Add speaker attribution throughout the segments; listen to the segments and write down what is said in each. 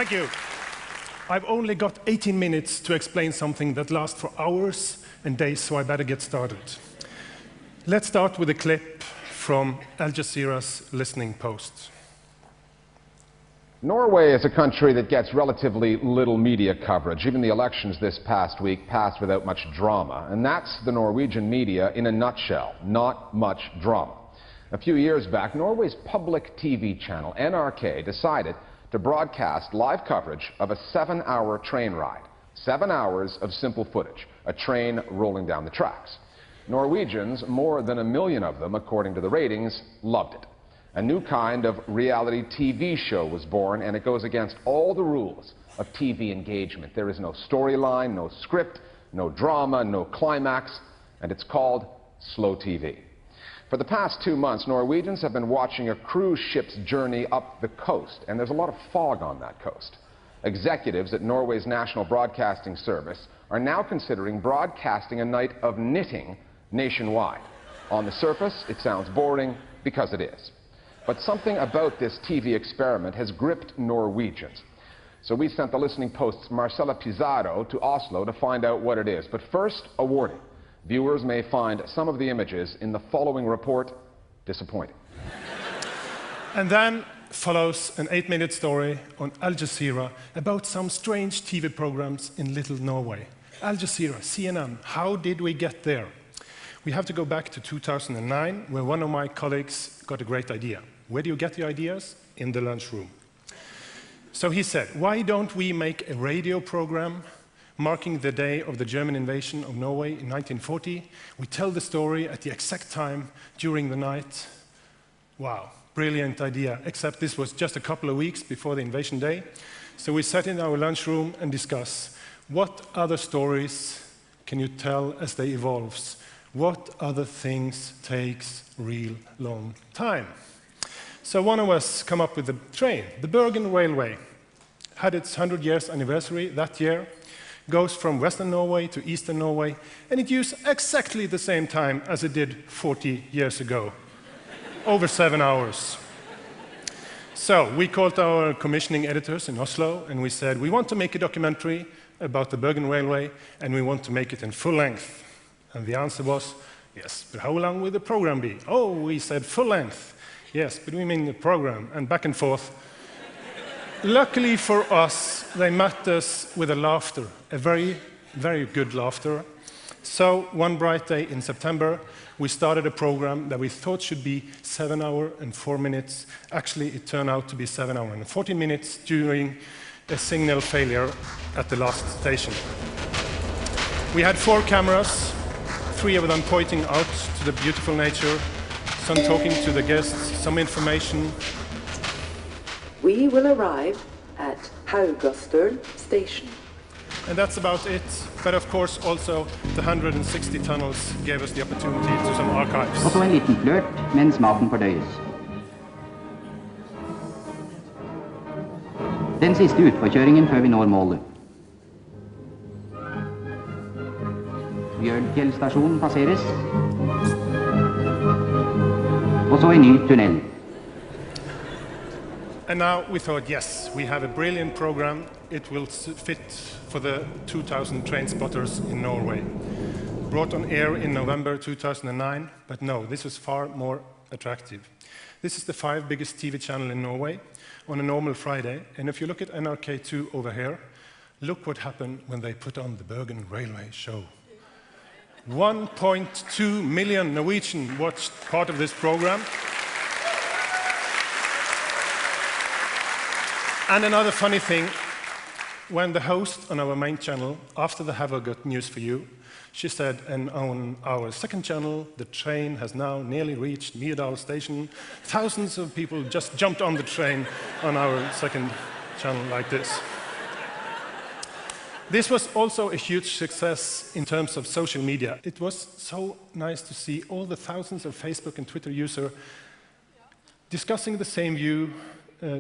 Speaker 1: Thank you. I've only got 18 minutes to explain something that lasts for hours and days, so I better get started. Let's start with a clip from Al Jazeera's listening post.
Speaker 2: Norway is a country that gets relatively little media coverage. Even the elections this past week passed without much drama. And that's the Norwegian media in a nutshell. Not much drama. A few years back, Norway's public TV channel, NRK, decided to broadcast live coverage of a 7-hour train ride. 7 hours of simple footage, a train rolling down the tracks. Norwegians, more than 1 million of them, according to the ratings, loved it. A new kind of reality TV show was born, and it goes against all the rules of TV engagement. There is no storyline, no script, no drama, no climax, and it's called slow TV. For the past 2 months, Norwegians have been watching a cruise ship's journey up the coast, and there's a lot of fog on that coast. Executives at Norway's National Broadcasting Service are now considering broadcasting a night of knitting nationwide. On the surface, it sounds boring, because it is. But something about this TV experiment has gripped Norwegians. So we sent the Listening Post's Marcella Pizarro to Oslo to find out what it is. But first, a warning. Viewers may find some of the images in the following report disappointing.
Speaker 1: And then follows an 8-minute story on Al Jazeera about some strange TV programs in Little Norway. Al Jazeera, CNN, how did we get there? We have to go back to 2009, where one of my colleagues got a great idea. Where do you get the ideas? In the lunchroom. So he said, why don't we make a radio program marking the day of the German invasion of Norway in 1940? We tell the story at the exact time during the night. Wow, brilliant idea, except this was just a couple of weeks before the invasion day. So we sat in our lunchroom and discussed, what other stories can you tell as they evolve? What other things takes real long time? So one of us come up with the train. The Bergen Railway had its 100 years anniversary that year, goes from Western Norway to Eastern Norway, and it used exactly the same time as it did 40 years ago, over 7 hours. So we called our commissioning editors in Oslo, and we said, we want to make a documentary about the Bergen Railway, and we want to make it in full length. And the answer was, yes, but how long will the program be? Oh, we said full length. Yes, but we mean the program, and back and forth. Luckily for us, they met us with a laughter, a very, very good laughter. So one bright day in September, we started a program that we thought should be 7 hours and 4 minutes. Actually, it turned out to be 7 hours and 14 minutes during a signal failure at the last station. We had 4 cameras, 3 of them pointing out to the beautiful nature, some talking to the guests, some information.
Speaker 3: We will arrive at Haugastøl station.
Speaker 1: And that's about it. But of course also the 160 tunnels gave us the opportunity to some archives.
Speaker 4: Og så en liten flørt mens maten fordøyes. Den siste utforkjøringen før vi når målet. Bjørnfjell stasjon passeres. Og så en ny tunnel.
Speaker 1: And now we thought, yes, we have a brilliant program. It will fit for the 2,000 train spotters in Norway. Brought on air in November 2009, but no, this was far more attractive. This is the 5th biggest TV channel in Norway on a normal Friday. And if you look at NRK2 over here, look what happened when they put on the Bergen Railway show. 1.2 million Norwegians watched part of this program. And another funny thing, when the host on our main channel, after the Have I Got News for You, she said, and on our second channel, the train has now nearly reached Myrdal station. Thousands of people just jumped on the train on our second channel like this. This was also a huge success in terms of social media. It was so nice to see all the thousands of Facebook and Twitter users discussing the same view,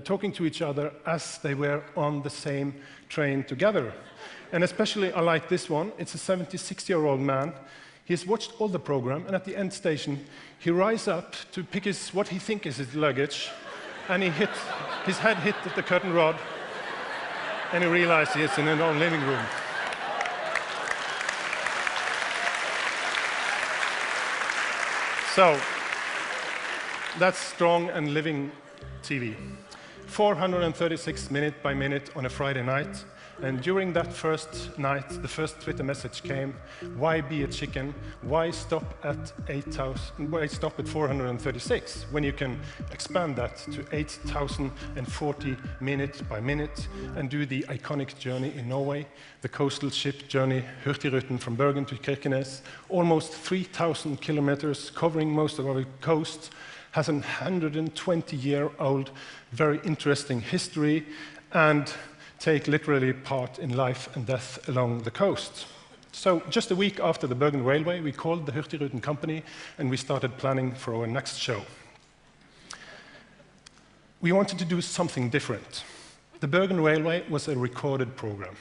Speaker 1: talking to each other as they were on the same train together. And especially I like this one. It's a 76-year-old man. He has watched all the program, and at the end station, he rises up to pick what he thinks is his luggage, and his head hit the curtain rod. And he realized he's in his own living room. So, that's strong and living TV. 436 minute by minute on a Friday night. And during that first night, the first Twitter message came, why be a chicken? Why stop at 8,000? Why stop at 436 when you can expand that to 8,040 minute by minute and do the iconic journey in Norway, the coastal ship journey Hurtigruten from Bergen to Kirkenes, almost 3,000 kilometers covering most of our coast, has a 120-year-old, very interesting history, and take literally part in life and death along the coast. So just a week after the Bergen Railway, we called the Hurtigruten company and we started planning for our next show. We wanted to do something different. The Bergen Railway was a recorded program.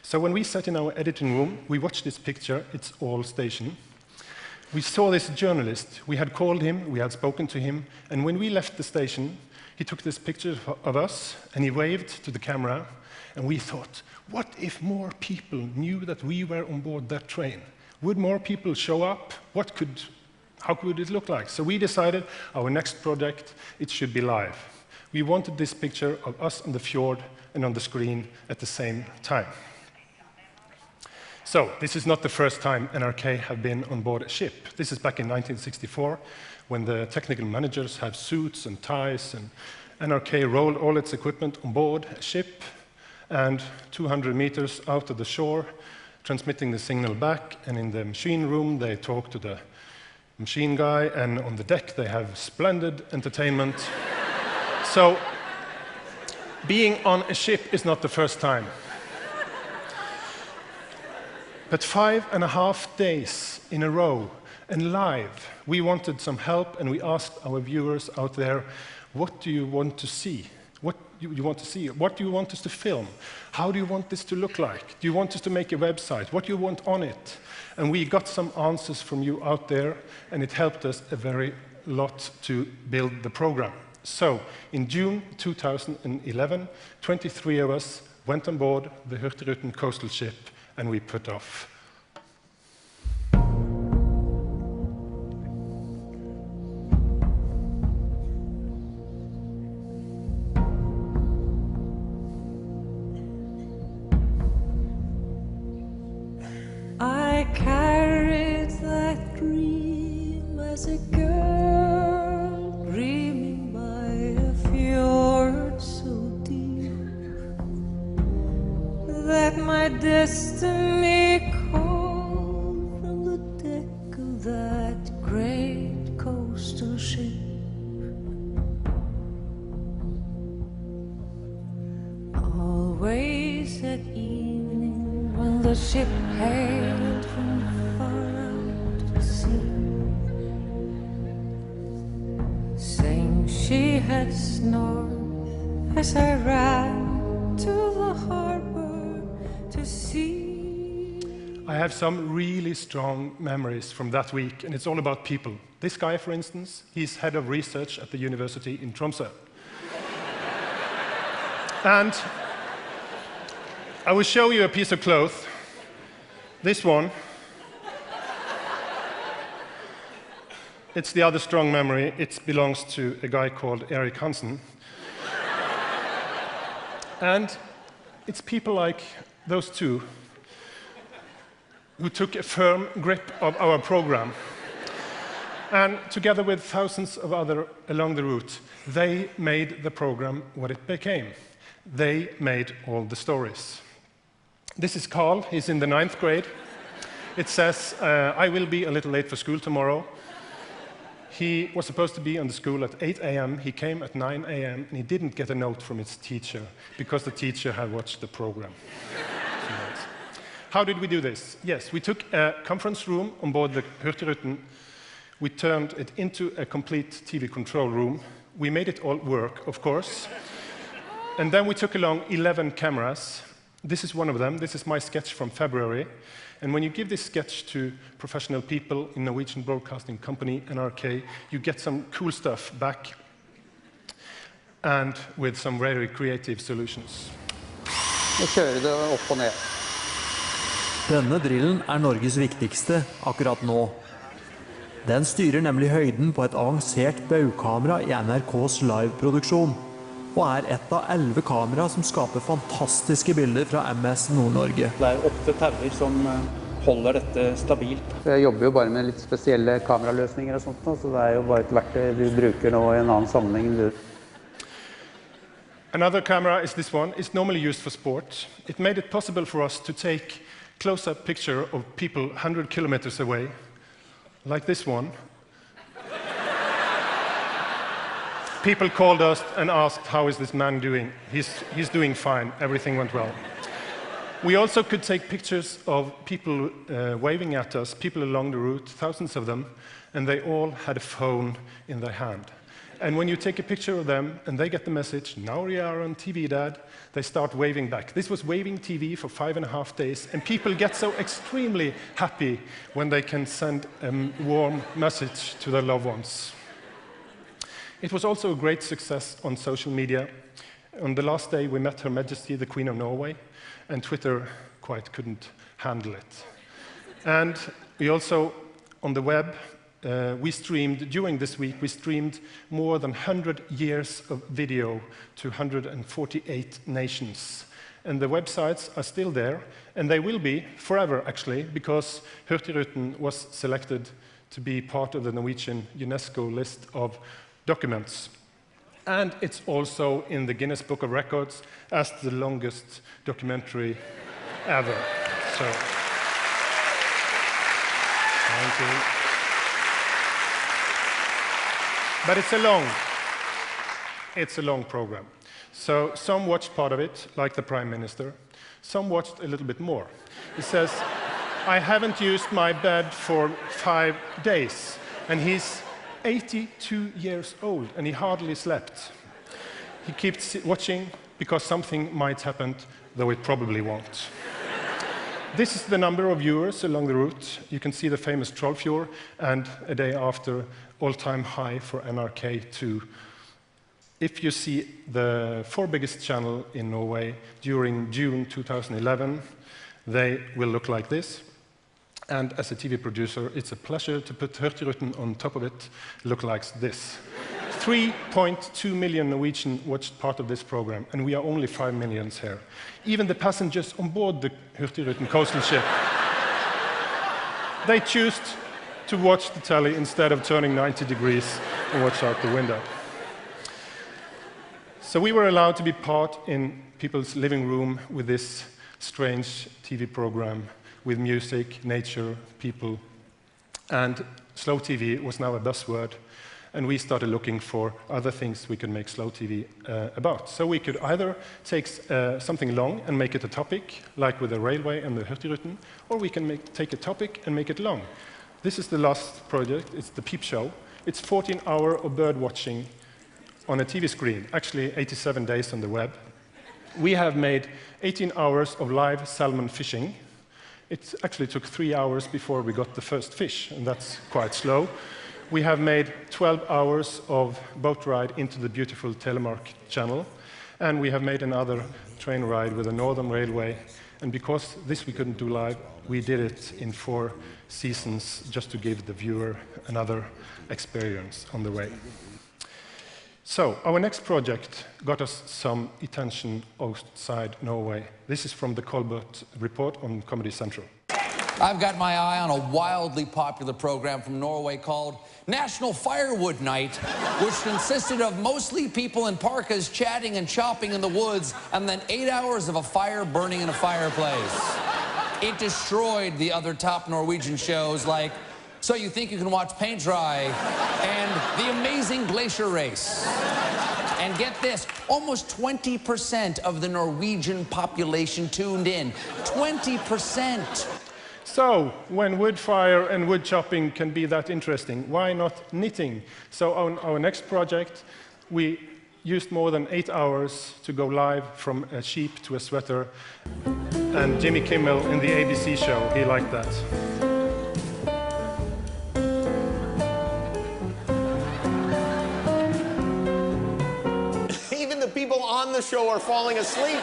Speaker 1: So when we sat in our editing room, we watched this picture, it's all station. We saw this journalist, we had called him, we had spoken to him, and when we left the station, he took this picture of us and he waved to the camera, and we thought, what if more people knew that we were on board that train? Would more people show up? How could it look like? So we decided our next project, it should be live. We wanted this picture of us on the fjord and on the screen at the same time. So this is not the first time NRK have been on board a ship. This is back in 1964, when the technical managers had suits and ties, and NRK rolled all its equipment on board a ship, and 200 meters out of the shore, transmitting the signal back, and in the machine room they talk to the machine guy, and on the deck they have splendid entertainment. So being on a ship is not the first time. But 5.5 days in a row and live, we wanted some help, and we asked our viewers out there, what do you want to see? What do you want to see? What do you want us to film? How do you want this to look like? Do you want us to make a website? What do you want on it? And we got some answers from you out there, and it helped us a very lot to build the program. So, in June 2011, 23 of us went on board the Hurtigruten coastal ship, and we put off.
Speaker 5: I carried that dream as a girl, dreaming by a fjord so deep that my destiny called from the deck of that great coastal ship. Always at evening, when the ship hailed from far out to sea, saying she had snored as I ran to the harbor to see.
Speaker 1: I have some really strong memories from that week, and it's all about people. This guy, for instance, he's head of research at the university in Tromsø. And I will show you a piece of cloth. This one. It's the other strong memory. It belongs to a guy called Erik Hansen. And it's people like those two who took a firm grip of our program. And together with thousands of others along the route, they made the program what it became. They made all the stories. This is Carl. He's in the 9th grade. It says, I will be a little late for school tomorrow. He was supposed to be on the school at 8 a.m. He came at 9 a.m. and he didn't get a note from his teacher because the teacher had watched the program. How did we do this? Yes, we took a conference room on board the Hurtigruten. We turned it into a complete TV control room. We made it all work, of course. And then we took along 11 cameras. This is one of them. This is my sketch from February. And when you give this sketch to professional people in Norwegian Broadcasting Company, NRK, you get some cool stuff back, and with some very creative solutions.
Speaker 6: og kjøre det opp og ned.
Speaker 7: Denne drillen Norges viktigste akkurat nå. Den styrer nemlig høyden på et avansert baukamera i NRKs liveproduksjon, og et av 11 kamera som skaper fantastiske bilder fra MS Nord-Norge.
Speaker 6: Det 8 tauer som holder dette stabilt. Jeg jobber jo bare med litt spesielle kameraløsninger og sånt, så det jo bare et verktøy du bruker nå i en annen sammenheng.
Speaker 1: Another camera is this one. It's normally used for sport. It made it possible for us to take close-up picture of people 100 kilometers away, like this one. People called us and asked, how is this man doing? He's doing fine, everything went well. We also could take pictures of people waving at us, people along the route, thousands of them, and they all had a phone in their hand. And when you take a picture of them and they get the message, now we are on TV, Dad, they start waving back. This was waving TV for 5.5 days, and people get so extremely happy when they can send a warm message to their loved ones. It was also a great success on social media. On the last day, we met Her Majesty, the Queen of Norway, and Twitter quite couldn't handle it. And we also, on the web, we streamed, during this week, we streamed more than 100 years of video to 148 nations. And the websites are still there, and they will be forever, actually, because Hurtigruten was selected to be part of the Norwegian UNESCO list of documents. And it's also in the Guinness Book of Records as the longest documentary ever. So, thank you. But it's a long program. So some watched part of it, like the Prime Minister. Some watched a little bit more. He says, I haven't used my bed for 5 days. And he's 82 years old, and he hardly slept. He keeps watching because something might happen, though it probably won't. This is the number of viewers along the route. You can see the famous Trollfjord, and a day after, all-time high for NRK2. If you see the 4 biggest channels in Norway during June 2011, they will look like this. And as a TV producer, it's a pleasure to put Hurtigruten on top of it, look like this. 3.2 million Norwegians watched part of this program, and we are only 5 million here. Even the passengers on board the Hurtigruten coastal ship, they choose to watch the telly instead of turning 90 degrees and watch out the window. So we were allowed to be part in people's living room with this strange TV program with music, nature, people. And slow TV was now a buzzword, and we started looking for other things we could make slow TV about. So we could either take something long and make it a topic, like with the railway and the Hurtigruten, or we can take a topic and make it long. This is the last project, it's the Peep Show. It's 14 hours of bird watching on a TV screen, actually 87 days on the web. We have made 18 hours of live salmon fishing. It actually took 3 hours before we got the first fish, and that's quite slow. We have made 12 hours of boat ride into the beautiful Telemark Channel, and we have made another train ride with the Northern Railway. And because this we couldn't do live, we did it in 4 seasons just to give the viewer another experience on the way. So, our next project got us some attention outside Norway. This is from the Colbert Report on Comedy Central.
Speaker 8: I've got my eye on a wildly popular program from Norway called National Firewood Night, which consisted of mostly people in parkas chatting and chopping in the woods, and then 8 hours of a fire burning in a fireplace. It destroyed the other top Norwegian shows like So You Think You Can Watch Paint Dry and The Amazing Glacier Race. And get this, almost 20% of the Norwegian population tuned in. 20%.
Speaker 1: So, when wood fire and wood chopping can be that interesting, why not knitting? So on our next project, we used more than 8 hours to go live from a sheep to a sweater. And Jimmy Kimmel in the ABC show, he liked that.
Speaker 9: Even the people on the show are falling asleep.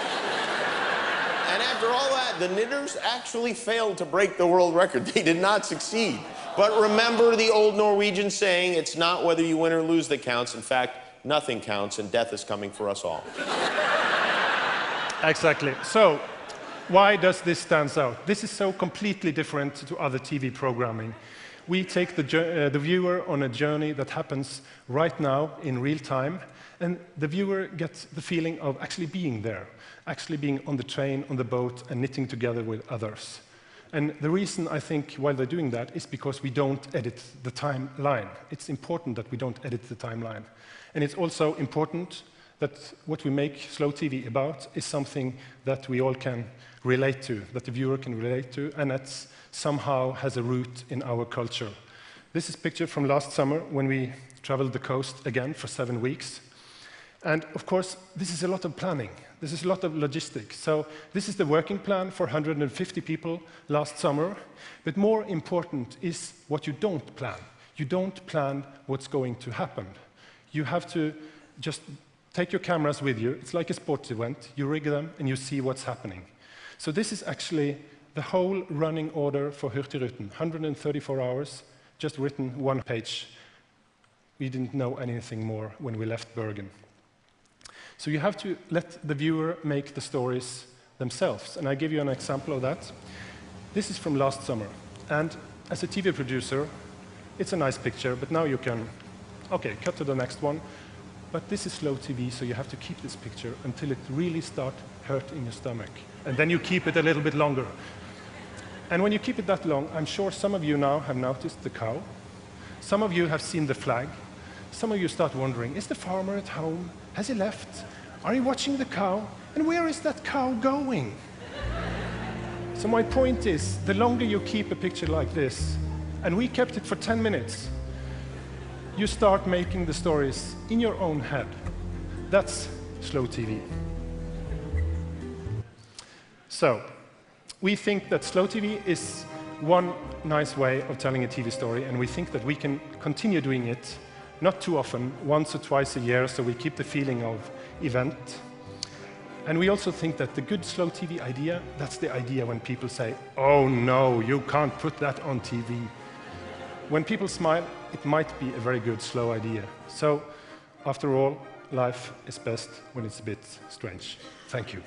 Speaker 9: And after all that, the knitters actually failed to break the world record. They did not succeed. But remember the old Norwegian saying, it's not whether you win or lose that counts. In fact, nothing counts, and death is coming for us all.
Speaker 1: Exactly. So, why does this stand out? This is so completely different to other TV programming. We take the viewer on a journey that happens right now in real time, and the viewer gets the feeling of actually being there, actually being on the train, on the boat, and knitting together with others. And the reason, I think, while they're doing that is because we don't edit the timeline. It's important that we don't edit the timeline. And it's also important that what we make slow TV about is something that we all can relate to, that the viewer can relate to, and that somehow has a root in our culture. This is a picture from last summer when we traveled the coast again for 7 weeks. And of course, this is a lot of planning. This is a lot of logistics. So this is the working plan for 150 people last summer. But more important is what you don't plan. You don't plan what's going to happen. You have to just take your cameras with you. It's like a sports event. You rig them and you see what's happening. So this is actually the whole running order for Hurtigruten. 134 hours, just written 1 page. We didn't know anything more when we left Bergen. So you have to let the viewer make the stories themselves. And I give you an example of that. This is from last summer. And as a TV producer, it's a nice picture, but now you can, okay, cut to the next one. But this is slow TV, so you have to keep this picture until it really starts hurting your stomach. And then you keep it a little bit longer. And when you keep it that long, I'm sure some of you now have noticed the cow. Some of you have seen the flag. Some of you start wondering, is the farmer at home? Has he left? Are you watching the cow? And where is that cow going? So my point is, the longer you keep a picture like this, and we kept it for 10 minutes, you start making the stories in your own head. That's slow TV. So, we think that slow TV is one nice way of telling a TV story, and we think that we can continue doing it, not too often, once or twice a year, so we keep the feeling of event. And we also think that the good slow TV idea, that's the idea when people say, oh no, you can't put that on TV. When people smile, it might be a very good slow idea. So, after all, life is best when it's a bit strange. Thank you.